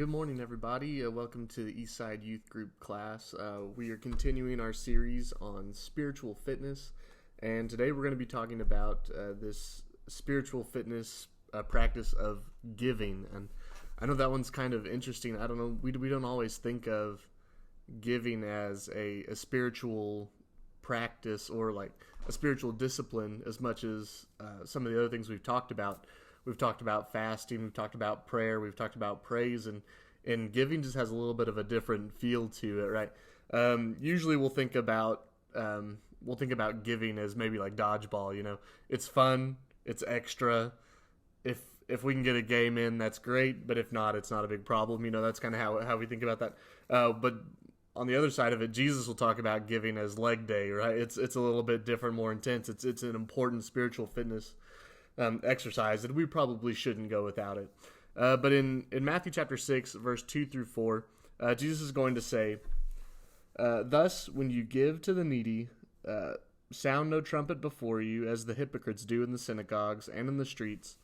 Good morning, everybody. Welcome to the Eastside Youth Group class. We are continuing our series on spiritual fitness, and today we're going to be talking about this spiritual fitness practice of giving. And I know that one's kind of interesting. I don't know, we don't always think of giving as a spiritual practice or like a spiritual discipline as much as some of the other things we've talked about. We've talked about fasting, we've talked about prayer, we've talked about praise, and giving just has a little bit of a different feel to it, right? Usually we'll think about giving as maybe like dodgeball. You know, it's fun, it's extra. If we can get a game in, that's great. But if not, it's not a big problem. You know, that's kind of how we think about that. But on the other side of it, Jesus will talk about giving as leg day, right? It's a little bit different, more intense. It's an important spiritual fitness exercise, and we probably shouldn't go without it. But in Matthew chapter 6, verse 2 through 4, Jesus is going to say, "Thus, when you give to the needy, sound no trumpet before you, as the hypocrites do in the synagogues and in the streets,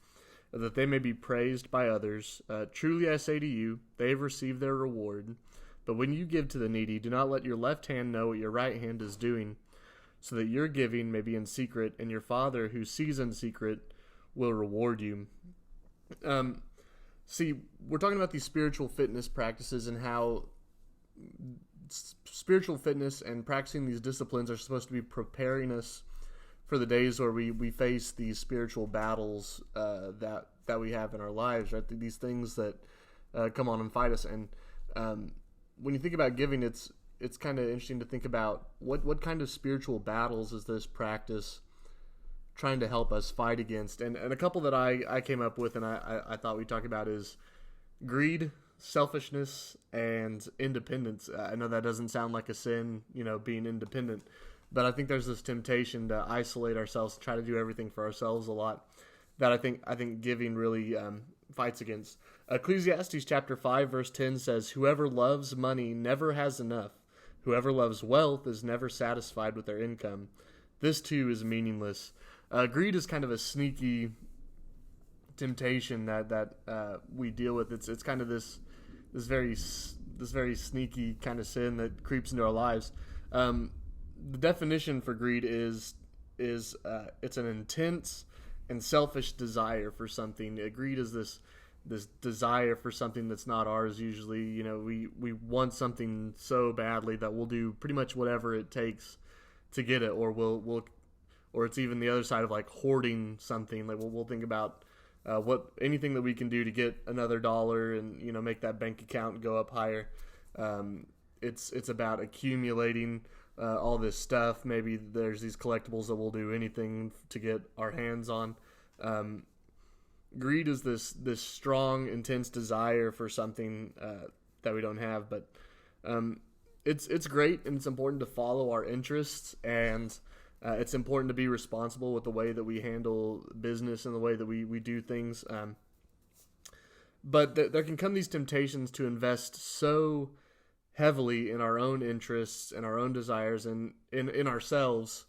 that they may be praised by others. Truly I say to you, they have received their reward. But when you give to the needy, do not let your left hand know what your right hand is doing, so that your giving may be in secret, and your Father who sees in secret will reward you." See, we're talking about these spiritual fitness practices and how spiritual fitness and practicing these disciplines are supposed to be preparing us for the days where we face these spiritual battles that we have in our lives, right? These things that come on and fight us. And when you think about giving, it's kind of interesting to think about what kind of spiritual battles is this practice trying to help us fight against. And a couple that I came up with and I thought we'd talk about is greed, selfishness, and independence. I know that doesn't sound like a sin, you know, being independent, but I think there's this temptation to isolate ourselves, try to do everything for ourselves a lot, that I think giving really fights against. Ecclesiastes chapter 5 verse 10 says, "Whoever loves money never has enough. Whoever loves wealth is never satisfied with their income. This too is meaningless." Greed is kind of a sneaky temptation that we deal with. It's kind of this very sneaky kind of sin that creeps into our lives. The definition for greed is it's an intense and selfish desire for something. Greed is this desire for something that's not ours. Usually, you know, we want something so badly that we'll do pretty much whatever it takes to get it, or or it's even the other side of like hoarding something. Like we'll think about anything that we can do to get another dollar and, you know, make that bank account go up higher. It's about accumulating all this stuff. Maybe there's these collectibles that we'll do anything to get our hands on. Greed is this strong, intense desire for something that we don't have, but it's great, and it's important to follow our interests, and it's important to be responsible with the way that we handle business and the way that we do things. But there can come these temptations to invest so heavily in our own interests and our own desires and in ourselves,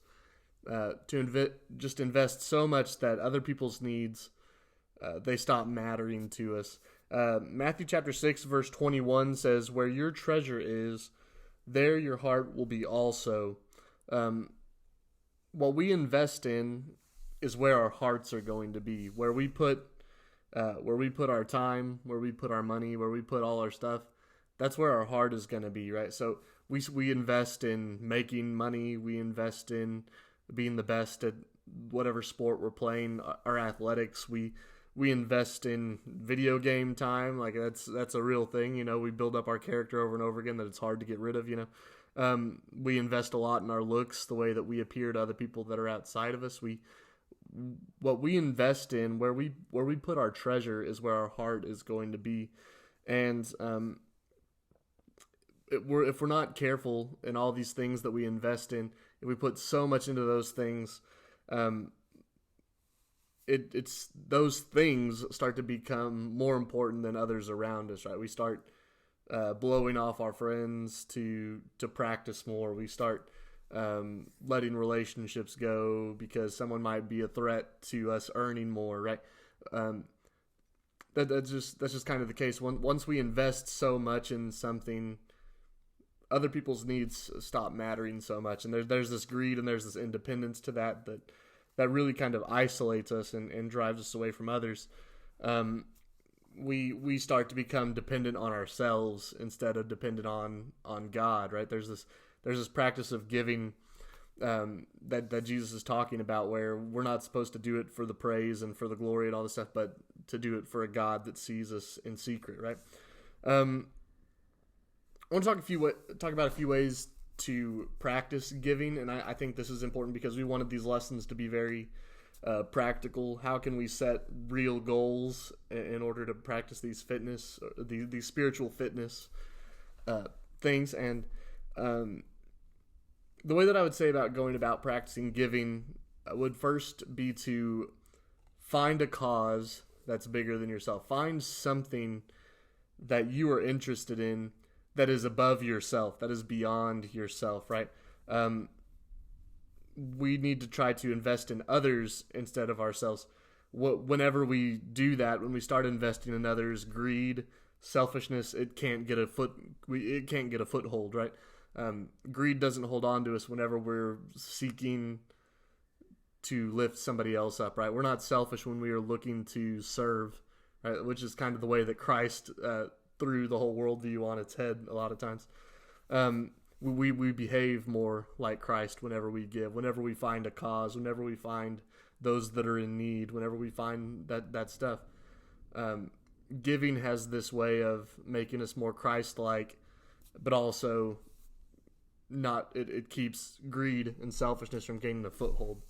to just invest so much that other people's needs, they stop mattering to us. Matthew chapter 6 verse 21 says, "Where your treasure is, there your heart will be also." What we invest in is where our hearts are going to be. Where we put our time, where we put our money, where we put all our stuff, that's where our heart is going to be, right? So we invest in making money. We invest in being the best at whatever sport we're playing, our athletics. We invest in video game time. Like that's a real thing. You know, we build up our character over and over again that it's hard to get rid of, you know. We invest a lot in our looks, the way that we appear to other people that are outside of us. What we invest in, where we put our treasure, is where our heart is going to be. And if we're not careful in all these things that we invest in, if we put so much into those things, it's those things start to become more important than others around us, right? We start blowing off our friends to practice more. We start letting relationships go because someone might be a threat to us earning more, right? that's just kind of the case. Once we invest so much in something, other people's needs stop mattering so much, and there's this greed and there's this independence to that really kind of isolates us and drives us away from others. We start to become dependent on ourselves instead of dependent on God, right? There's this practice of giving that Jesus is talking about, where we're not supposed to do it for the praise and for the glory and all this stuff, but to do it for a God that sees us in secret, right? I want to talk about a few ways to practice giving, and I think this is important because we wanted these lessons to be very practical. How can we set real goals in order to practice these these spiritual fitness things? And the way that I would say about going about practicing giving would first be to find a cause that's bigger than yourself. Find something that you are interested in that is above yourself, that is beyond yourself, right? We need to try to invest in others instead of ourselves. Whenever we do that, when we start investing in others, greed, selfishness, it can't get a foothold, right? Greed doesn't hold on to us whenever we're seeking to lift somebody else up, right? We're not selfish when we are looking to serve, right? Which is kind of the way that Christ threw the whole worldview on its head a lot of times. We behave more like Christ whenever we give, whenever we find a cause, whenever we find those that are in need, whenever we find that stuff. Giving has this way of making us more Christ-like, but also it keeps greed and selfishness from gaining a foothold.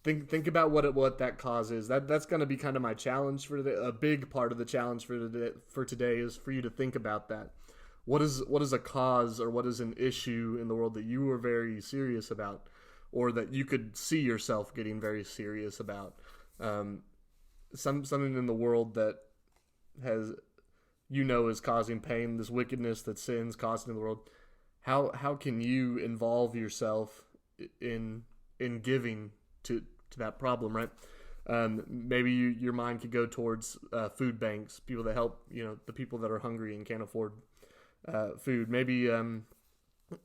Think about what that cause is. That's going to be kind of my challenge for today. A big part of the challenge for today is for you to think about that. What is a cause, or what is an issue in the world that you are very serious about, or that you could see yourself getting very serious about? Something in the world that is causing pain, this wickedness that sin's causing in the world. How can you involve yourself in giving to that problem, right? Maybe your mind could go towards food banks, people that help the people that are hungry and can't afford food. Maybe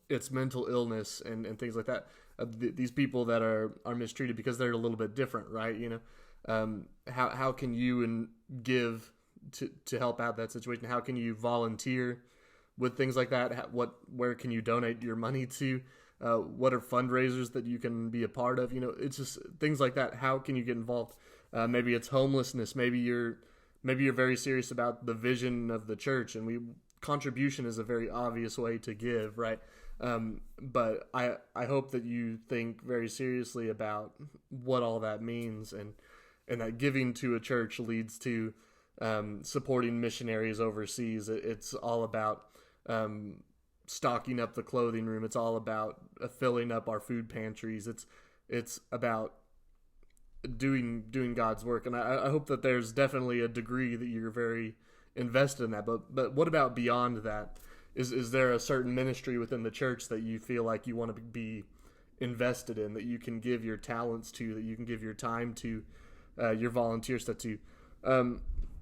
it's mental illness and things like that. These people that are mistreated because they're a little bit different, right? How can you give to help out that situation? How can you volunteer with things like that? Where can you donate your money to? What are fundraisers that you can be a part of? It's just things like that. How can you get involved? Maybe it's homelessness. Maybe you're very serious about the vision of the church, and contribution is a very obvious way to give, right? But I hope that you think very seriously about what all that means, and that giving to a church leads to supporting missionaries overseas. It's all about stocking up the clothing room. It's all about filling up our food pantries. It's about doing God's work. And I hope that there's definitely a degree that you're very invested in that. But what about beyond that? Is there a certain ministry within the church that you feel like you want to be invested in, that you can give your talents to, that you can give your time to, your volunteer stuff to?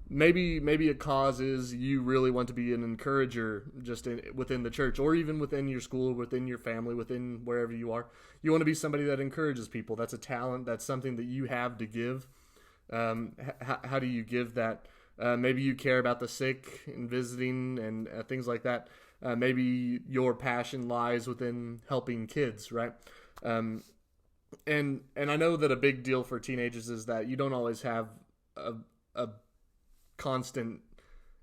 Maybe a cause is you really want to be an encourager just within the church, or even within your school, within your family, within wherever you are. You want to be somebody that encourages people. That's a talent. That's something that you have to give. How do you give that? Maybe you care about the sick and visiting and things like that. Maybe your passion lies within helping kids, right? And I know that a big deal for teenagers is that you don't always have a constant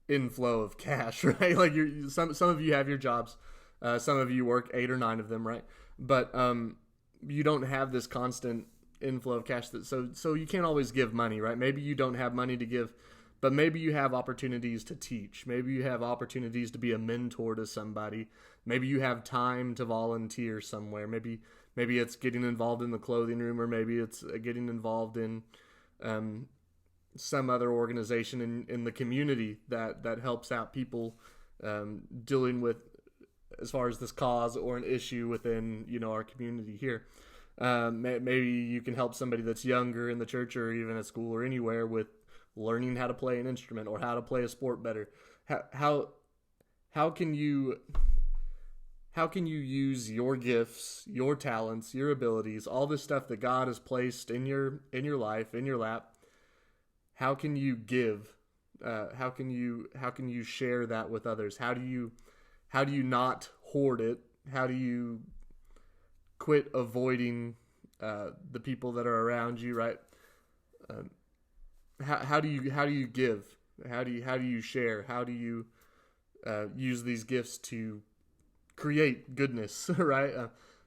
inflow of cash, right? Like some of you have your jobs, some of you work 8 or 9 of them, right? But you don't have this constant inflow of cash, so you can't always give money, right? Maybe you don't have money to give, but maybe you have opportunities to teach. Maybe you have opportunities to be a mentor to somebody. Maybe you have time to volunteer somewhere. Maybe it's getting involved in the clothing room, or maybe it's getting involved in some other organization in the community that helps out people dealing with, as far as this cause or an issue within our community here. Maybe you can help somebody that's younger in the church, or even at school or anywhere, with learning how to play an instrument or how to play a sport better. How can you use your gifts, your talents, your abilities, all this stuff that God has placed in your life, in your lap? How can you give? How can you share that with others? How do you not hoard it? How do you quit avoiding the people that are around you? Right? How do you give? How do you share? How do you use these gifts to create goodness? Right?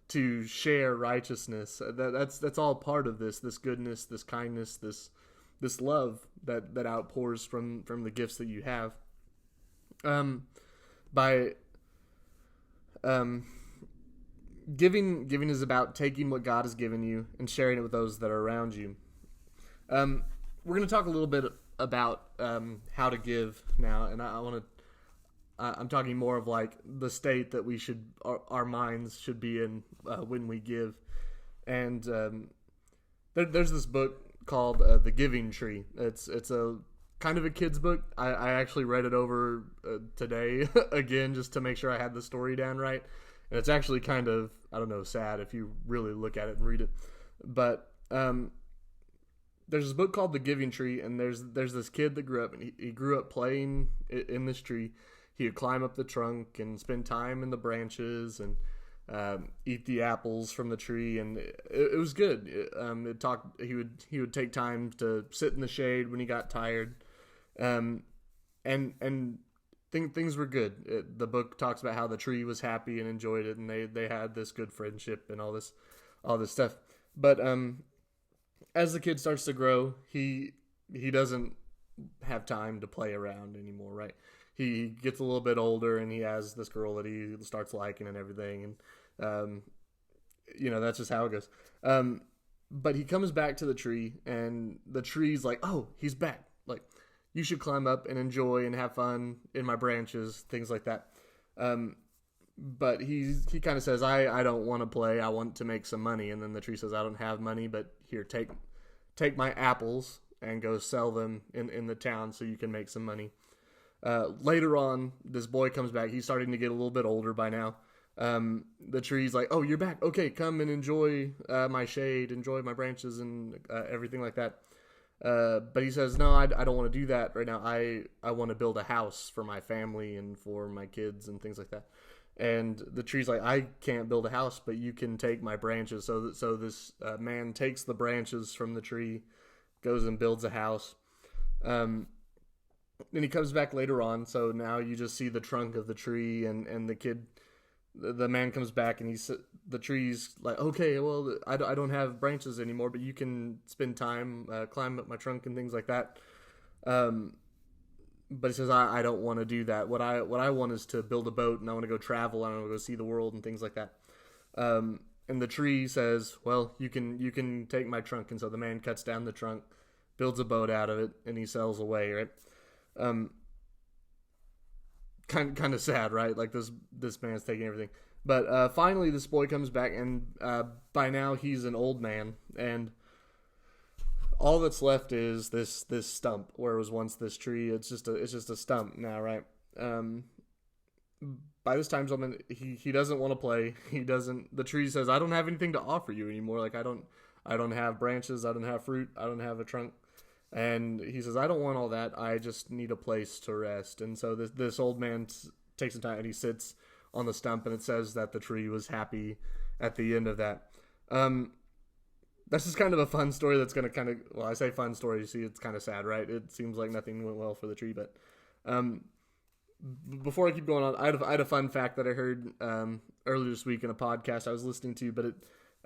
To share righteousness. That's all part of this goodness, this kindness, this love that outpours from the gifts that you have. Giving is about taking what God has given you and sharing it with those that are around you. We're going to talk a little bit about how to give now, and I'm talking more of like the state that our minds should be in when we give. And there's this book called The Giving Tree. It's a kind of a kid's book. I actually read it over today again just to make sure I had the story down right. And it's actually kind of, I don't know, sad if you really look at it and read it. But there's this book called The Giving Tree, and there's this kid that grew up, and he grew up playing in this tree. He would climb up the trunk and spend time in the branches and eat the apples from the tree, and it was good. He would take time to sit in the shade when he got tired, and things were good. The book talks about how the tree was happy and enjoyed it, and they had this good friendship and all this stuff. But as the kid starts to grow, he doesn't have time to play around anymore, right? He gets a little bit older, and he has this girl that he starts liking and everything, and that's just how it goes. But he comes back to the tree, and the tree's like, "Oh, he's back! Like, you should climb up and enjoy and have fun in my branches," things like that. But he kind of says, "I don't want to play. I want to make some money." And then the tree says, "I don't have money, but here, take my apples and go sell them in the town so you can make some money." Later on, this boy comes back. He's starting to get a little bit older by now. The tree's like, "Oh, you're back. Okay, come and enjoy my shade, enjoy my branches and everything like that." But he says, "No, I don't want to do that right now. I want to build a house for my family and for my kids and things like that." And the tree's like, "I can't build a house, but you can take my branches." So this man takes the branches from the tree, goes and builds a house. Then he comes back later on, so now you just see the trunk of the tree, and the man comes back, and the tree's like, "Okay, well, I don't have branches anymore, but you can spend time, climb up my trunk and things like that." But he says, I don't want to do that. What I want is to build a boat, and I want to go travel, and I want to go see the world and things like that. And the tree says, "Well, you can take my trunk." And so the man cuts down the trunk, builds a boat out of it, and he sails away, right? Kind of sad, right? Like this man's taking everything. But finally, this boy comes back, and by now he's an old man, and all that's left is this stump where it was once this tree. It's just a stump now, right? By this time, gentlemen, he doesn't want to play. The tree says, "I don't have anything to offer you anymore. Like I don't have branches. I don't have fruit. I don't have a trunk." And he says, "I don't want all that. I just need a place to rest." And so this old man takes some time, and he sits on the stump, and it says that the tree was happy at the end of that. That's just kind of a fun story that's going to well, I say fun story, you see, it's kind of sad, right? It seems like nothing went well for the tree, but before I keep going on, I had a fun fact that I heard earlier this week in a podcast I was listening to, but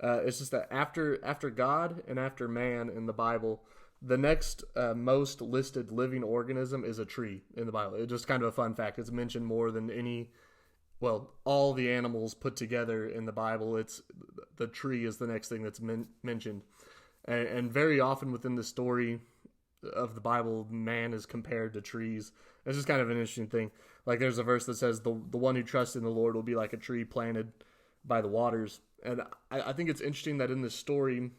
it's just that after God and after man in the Bible, the next most listed living organism is a tree in the Bible. It's just kind of a fun fact. It's mentioned more than all the animals put together in the Bible. It's the tree is the next thing that's mentioned. And very often within the story of the Bible, man is compared to trees. It's just kind of an interesting thing. Like there's a verse that says, the one who trusts in the Lord will be like a tree planted by the waters. And I think it's interesting that in this story,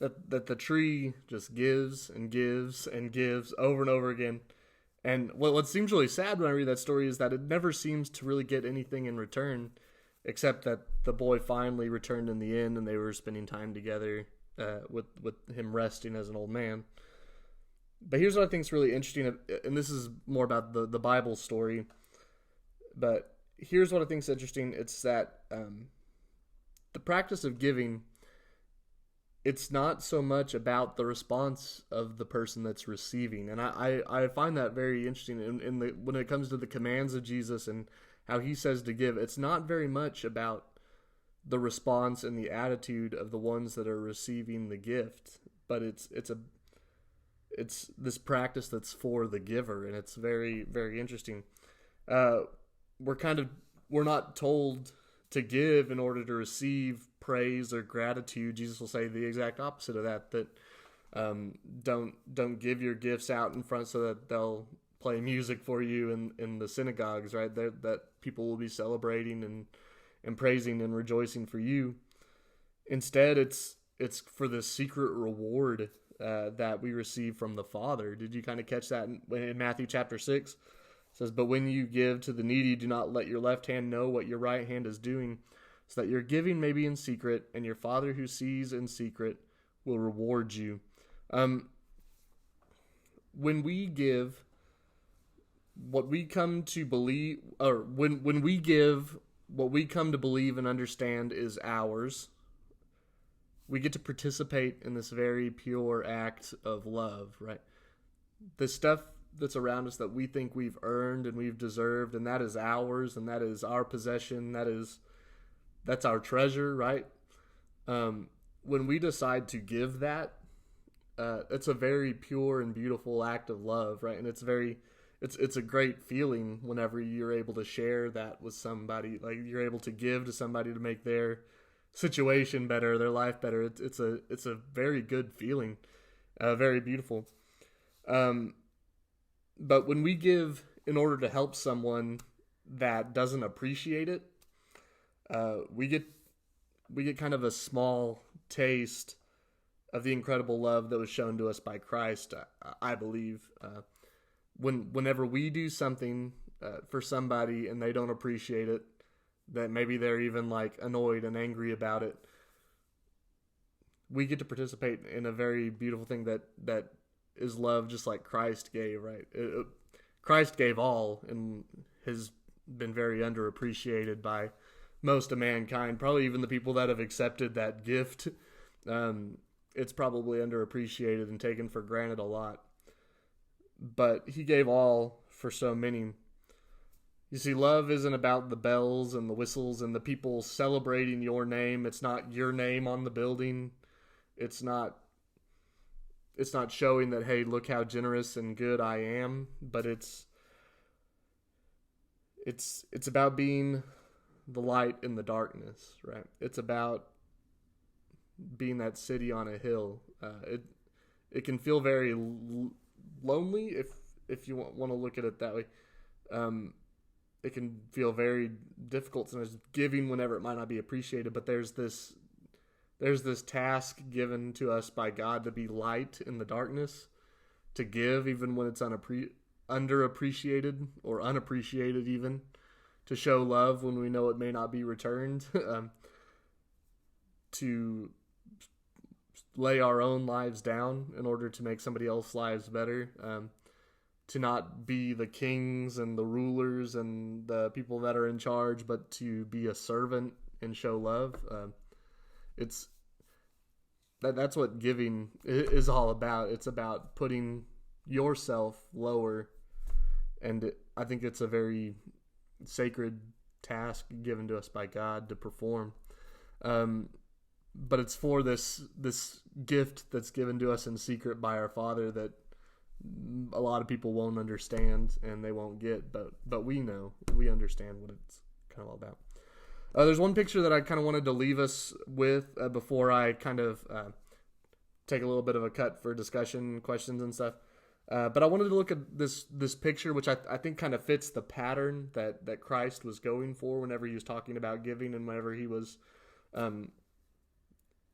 that the tree just gives and gives and gives over and over again. And what seems really sad when I read that story is that it never seems to really get anything in return, except that the boy finally returned in the end, and they were spending time together with him resting as an old man. But here's what I think is really interesting, and this is more about the Bible story. But here's what I think is interesting: it's that the practice of giving, it's not so much about the response of the person that's receiving. And I find that very interesting when it comes to the commands of Jesus and how he says to give. It's not very much about the response and the attitude of the ones that are receiving the gift, but it's this practice that's for the giver, and it's very, very interesting. We're not told to give in order to receive praise or gratitude. Jesus will say the exact opposite of that don't give your gifts out in front so that they'll play music for you in the synagogues, right? That people will be celebrating and praising and rejoicing for you. Instead, it's for the secret reward that we receive from the Father. Did you kind of catch that in Matthew chapter 6? It says, "But when you give to the needy, do not let your left hand know what your right hand is doing, so that your giving may be in secret, and your Father who sees in secret will reward you." When we give, what we come to believe, or when we give, what we come to believe and understand is ours. We get to participate in this very pure act of love, right? The stuff that's around us that we think we've earned and we've deserved, and that is ours, and that is our possession, that's our treasure, right? When we decide to give that, it's a very pure and beautiful act of love, right? And it's a great feeling whenever you're able to share that with somebody. Like, you're able to give to somebody to make their situation better, their life better. It's a very good feeling, very beautiful. But when we give in order to help someone that doesn't appreciate it, we get kind of a small taste of the incredible love that was shown to us by Christ. I believe whenever we do something for somebody and they don't appreciate it, that maybe they're even like annoyed and angry about it, we get to participate in a very beautiful thing that is love, just like Christ gave, right? Christ gave all and has been very underappreciated by most of mankind, probably even the people that have accepted that gift. It's probably underappreciated and taken for granted a lot. But he gave all for so many. You see, love isn't about the bells and the whistles and the people celebrating your name. It's not your name on the building. It's not showing that, hey, look how generous and good I am. But it's about being the light in the darkness, right? It's about being that city on a hill. It can feel very lonely if you want to look at it that way. It can feel very difficult sometimes giving whenever it might not be appreciated. But there's this task given to us by God to be light in the darkness, to give even when it's underappreciated or unappreciated, even to show love when we know it may not be returned, to lay our own lives down in order to make somebody else's lives better, to not be the kings and the rulers and the people that are in charge, but to be a servant and show love. That's what giving is all about. It's about putting yourself lower, and I think it's a very sacred task given to us by God to perform. But it's for this gift that's given to us in secret by our Father that a lot of people won't understand and they won't get, but we know, we understand what it's kind of all about. There's one picture that I kind of wanted to leave us with before I kind of take a little bit of a cut for discussion, questions and stuff. But I wanted to look at this picture, which I think kind of fits the pattern that Christ was going for whenever he was talking about giving and whenever he was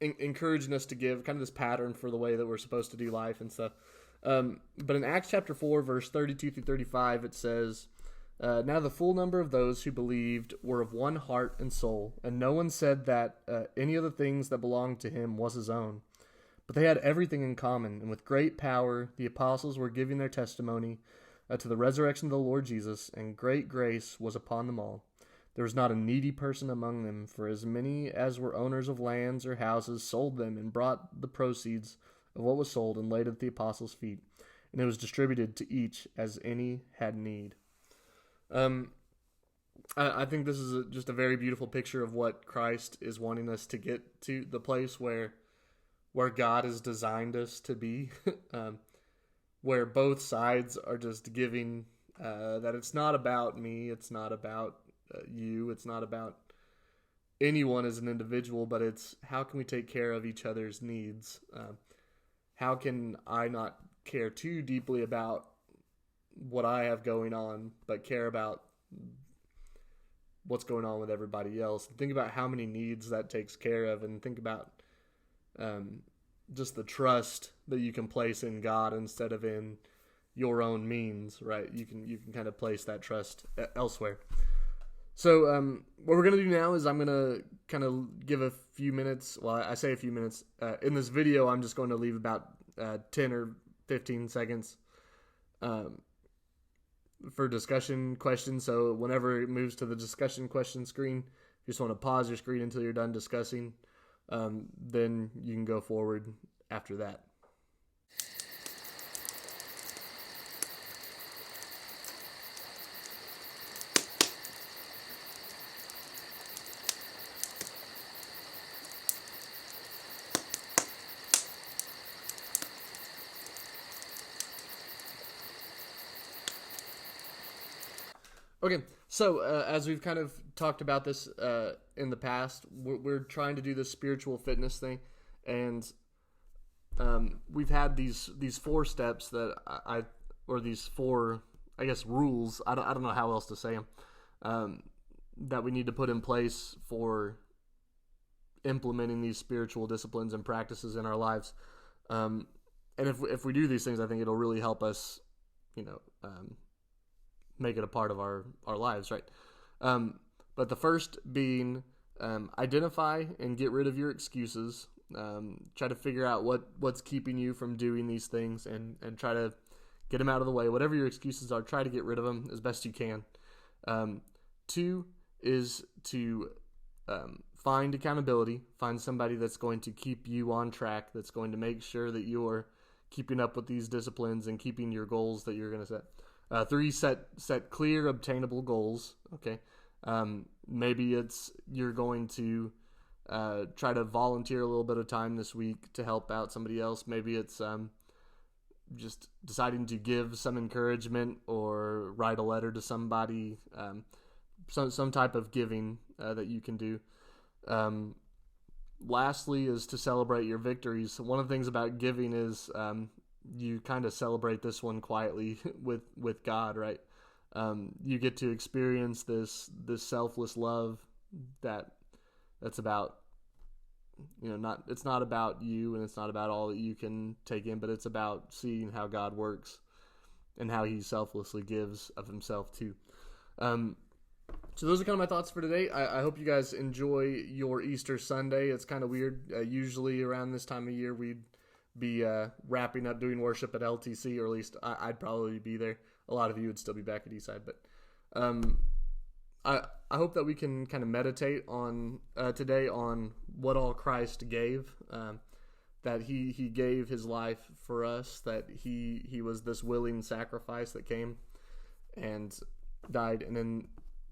encouraging us to give kind of this pattern for the way that we're supposed to do life and stuff. But in Acts chapter 4, verse 32 through 35, it says, now the full number of those who believed were of one heart and soul, and no one said that any of the things that belonged to him was his own. But they had everything in common, and with great power the apostles were giving their testimony to the resurrection of the Lord Jesus, and great grace was upon them all. There was not a needy person among them, for as many as were owners of lands or houses sold them and brought the proceeds of what was sold and laid it at the apostles' feet, and it was distributed to each as any had need. I think this is just a very beautiful picture of what Christ is wanting us to get to, the place where God has designed us to be, where both sides are just giving, that it's not about me, it's not about you, it's not about anyone as an individual, but it's how can we take care of each other's needs? How can I not care too deeply about what I have going on, but care about what's going on with everybody else? And think about how many needs that takes care of, and think about just the trust that you can place in God instead of in your own means, right? You can kind of place that trust elsewhere. So what we're going to do now is I'm going to kind of give a few minutes. Well, I say a few minutes. In this video, I'm just going to leave about 10 or 15 seconds for discussion questions. So whenever it moves to the discussion question screen, if you just want to pause your screen until you're done discussing, then you can go forward after that. Okay, so as we've kind of talked about this in the past, we're trying to do this spiritual fitness thing, and we've had these 4 steps that or these 4, I guess, rules. I don't know how else to say them, that we need to put in place for implementing these spiritual disciplines and practices in our lives. And if we do these things, I think it'll really help us, make it a part of our lives, right? But the first being identify and get rid of your excuses. Try to figure out what's keeping you from doing these things, and try to get them out of the way. Whatever your excuses are, try to get rid of them as best you can. 2 is to find accountability. Find somebody that's going to keep you on track, that's going to make sure that you're keeping up with these disciplines and keeping your goals that you're going to set. 3, set clear, obtainable goals. Okay, maybe it's you're going to try to volunteer a little bit of time this week to help out somebody else. Maybe it's just deciding to give some encouragement or write a letter to somebody. Some type of giving that you can do. Lastly is to celebrate your victories. One of the things about giving is you kind of celebrate this one quietly with God, right? You get to experience this selfless love that's about, it's not about you, and it's not about all that you can take in, but it's about seeing how God works and how he selflessly gives of himself too. So those are kind of my thoughts for today. I hope you guys enjoy your Easter Sunday. It's kind of weird. Usually around this time of year, we'd be wrapping up doing worship at LTC, or at least I'd probably be there. A lot of you would still be back at Eastside, but I hope that we can kind of meditate on today on what all Christ gave, that he gave his life for us, that he was this willing sacrifice that came and died,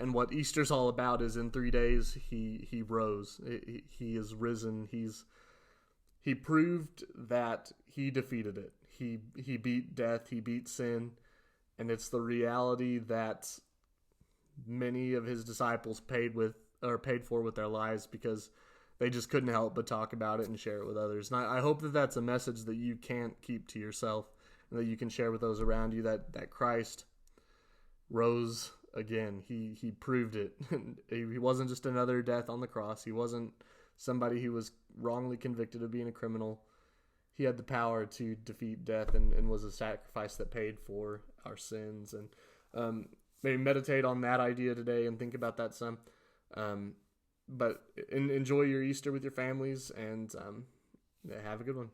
and what Easter's all about is in 3 days he rose. He is risen. He proved that he defeated it. He beat death. He beat sin. And it's the reality that many of his disciples paid for with their lives, because they just couldn't help but talk about it and share it with others. And I hope that that's a message that you can't keep to yourself, and that you can share with those around you, that Christ rose again. He proved it. He wasn't just another death on the cross. He wasn't somebody who was wrongly convicted of being a criminal. He had the power to defeat death and was a sacrifice that paid for our sins. And maybe meditate on that idea today and think about that some. But enjoy your Easter with your families, and have a good one.